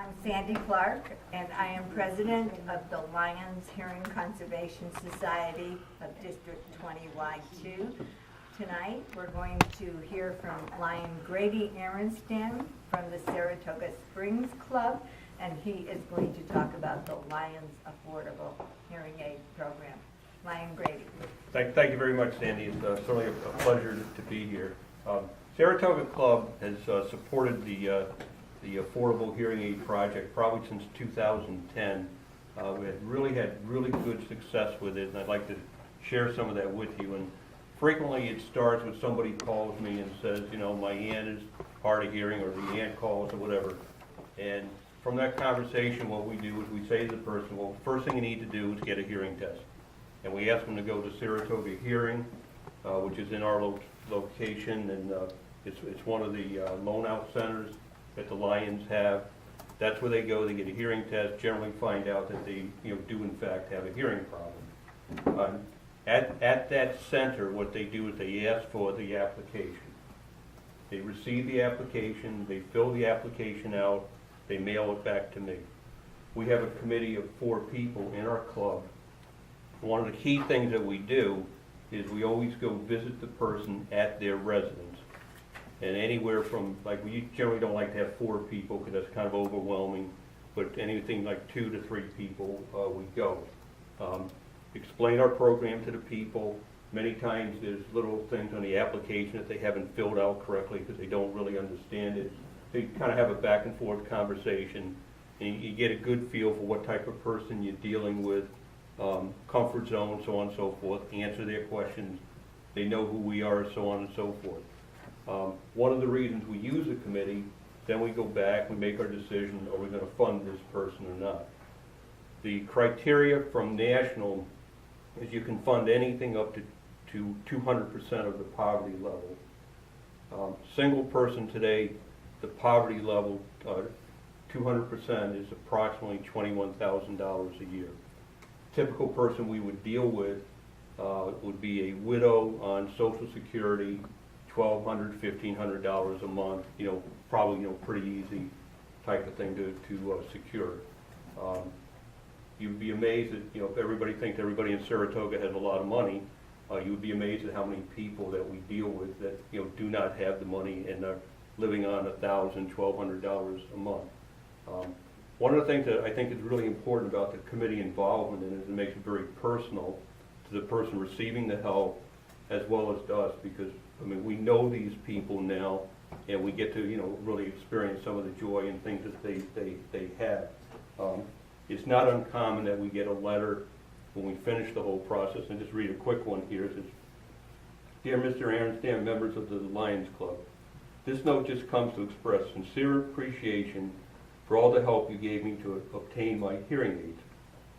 I'm Sandy Clark, and I am president of the Lions Hearing Conservation Society of District 20Y2. Tonight, we're going to hear from Lion Grady Aronstamm from the Saratoga Springs Club, and he is going to talk about the Lions Affordable Hearing Aid Program. Lion Grady. Thank you very much, Sandy. It's certainly a pleasure to be here. Saratoga Club has supported the Affordable Hearing Aid Project probably since 2010. We had really good success with it, and I'd like to share some of that with you. And frequently it starts with somebody calls me and says, you know, my aunt is hard of hearing, or the aunt calls, or whatever. And from that conversation, what we do is we say to the person, well, first thing you need to do is get a hearing test. And we ask them to go to Saratoga Hearing, which is in our location, and it's one of the loan-out centers that the Lions have. That's where they go. They get a hearing test, generally find out that they do in fact have a hearing problem. At that center, what they do is they ask for the application. They receive the application, they fill the application out, they mail it back to me. We have a committee of 4 people in our club. One of the key things that we do is we always go visit the person at their residence. And anywhere from, like, we generally don't like to have 4 people because that's kind of overwhelming, but anything like 2 to 3 people, we go. Explain our program to the people. Many times there's little things on the application that they haven't filled out correctly because they don't really understand it. So you kind of have a back and forth conversation, and you get a good feel for what type of person you're dealing with, comfort zone, so on and so forth, answer their questions. They know who we are, so on and so forth. One of the reasons we use a committee, then we go back, we make our decision, are we going to fund this person or not. The criteria from national is you can fund anything up to 200% of the poverty level. Single person today, the poverty level, 200% is approximately $21,000 a year. Typical person we would deal with would be a widow on Social Security, $1,200, $1,500 a month. Probably pretty easy type of thing to secure. You'd be amazed that if everybody thinks everybody in Saratoga has a lot of money, you would be amazed at how many people that we deal with that do not have the money and are living on $1,000, $1,200 a month. One of the things that I think is really important about the committee involvement in it is it makes it very personal to the person receiving the help as well as to us, because we know these people now, and we get to really experience some of the joy and things that they have. It's not uncommon that we get a letter when we finish the whole process, and just read a quick one here. It says, "Dear Mr. Aronstamm, members of the Lions Club, this note just comes to express sincere appreciation for all the help you gave me to obtain my hearing aids.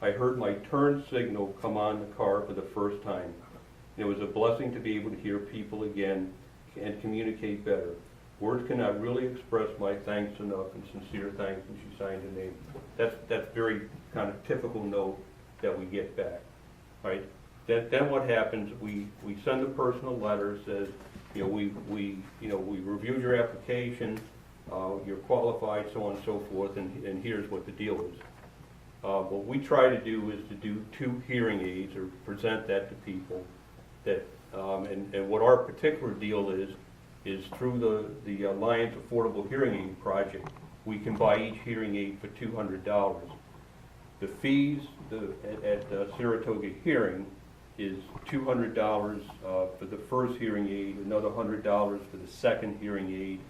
I heard my turn signal come on the car for the first time. It was a blessing to be able to hear people again and communicate better. Words cannot really express my thanks enough, and sincere thanks," and she signed her name. That's very kind of typical note that we get back. Right? Then what happens? We send a personal letter, says, we reviewed your application, you're qualified, so on and so forth, and here's what the deal is. What we try to do is to do 2 hearing aids, or present that to people. And what our particular deal is through the Lions Affordable Hearing Aid Project, we can buy each hearing aid for $200. The fees at Saratoga Hearing is $200 for the first hearing aid, another $100 for the second hearing aid,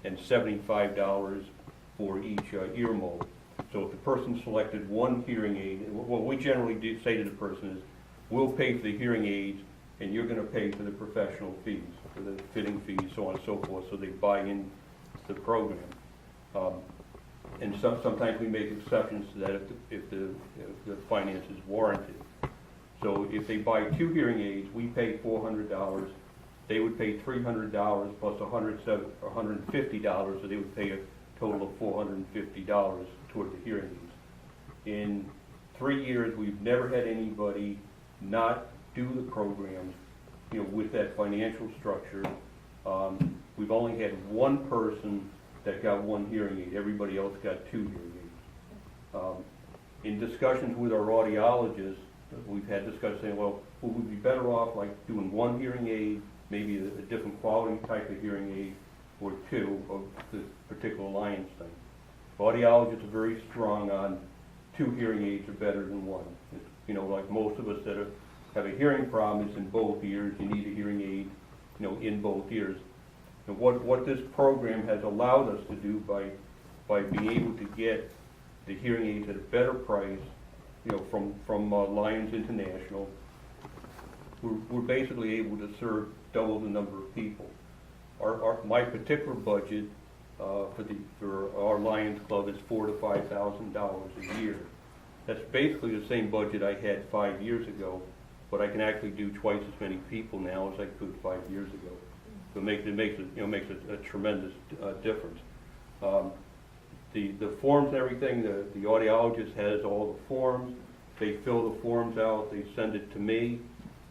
and $75 for each ear mold. So if the person selected one hearing aid, what we generally say to the person is, we'll pay for the hearing aids, and you're going to pay for the professional fees, for the fitting fees, so on and so forth, so they buy into the program. And sometimes we make exceptions to that if the finance is warranted. So if they buy 2 hearing aids, we pay $400. They would pay $300 plus $150, so they would pay a total of $450 toward the hearing aids. In 3 years, we've never had anybody not do the program, with that financial structure. We've only had one person that got one hearing aid. Everybody else got two hearing aids. In discussions with our audiologists, we've had discussions saying, well, would we be better off like doing one hearing aid, maybe a different quality type of hearing aid, or two of this particular Lions thing. Audiologists are very strong on 2 hearing aids are better than 1. It's, you know, like most of us that have a hearing problem, it's in both ears. You need a hearing aid, you know, in both ears. And what this program has allowed us to do by being able to get the hearing aids at a better price, you know, from Lions International, we're basically able to serve double the number of people. My particular budget for our Lions Club is $4,000 to $5,000 a year. That's basically the same budget I had 5 years ago, but I can actually do twice as many people now as I could 5 years ago. So it makes a tremendous difference. The forms and everything, the audiologist has all the forms. They fill the forms out, they send it to me.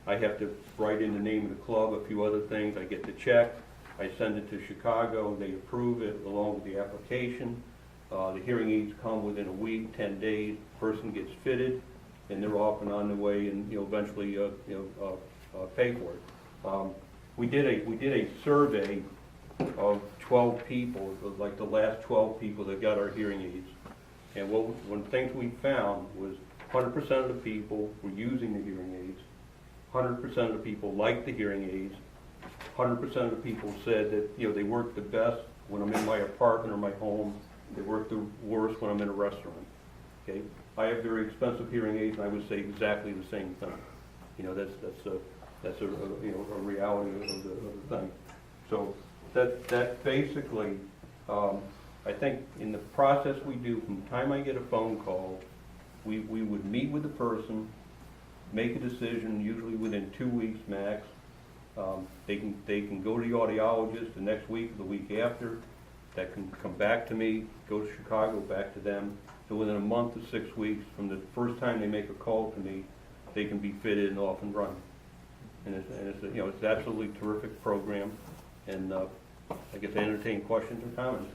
I have to write in the name of the club, a few other things. I get the check, I send it to Chicago, they approve it along with the application. The hearing aids come within a week, 10 days, person gets fitted, and they're off and on the way, and eventually pay for it. We did a survey of 12 people, like the last 12 people that got our hearing aids. And one things we found was 100% of the people were using the hearing aids, 100% of the people liked the hearing aids, 100% of the people said that they work the best when I'm in my apartment or my home, they work the worst when I'm in a restaurant. Okay, I have very expensive hearing aids, and I would say exactly the same thing. That's a reality of the thing. So that basically, I think in the process we do, from the time I get a phone call, we would meet with the person, make a decision, usually within 2 weeks max. They can go to the audiologist the next week or the week after. That can come back to me, go to Chicago, back to them. So within a month to 6 weeks from the first time they make a call to me, they can be fitted and off and running. And it's it's an absolutely terrific program. And I guess I entertain questions or comments.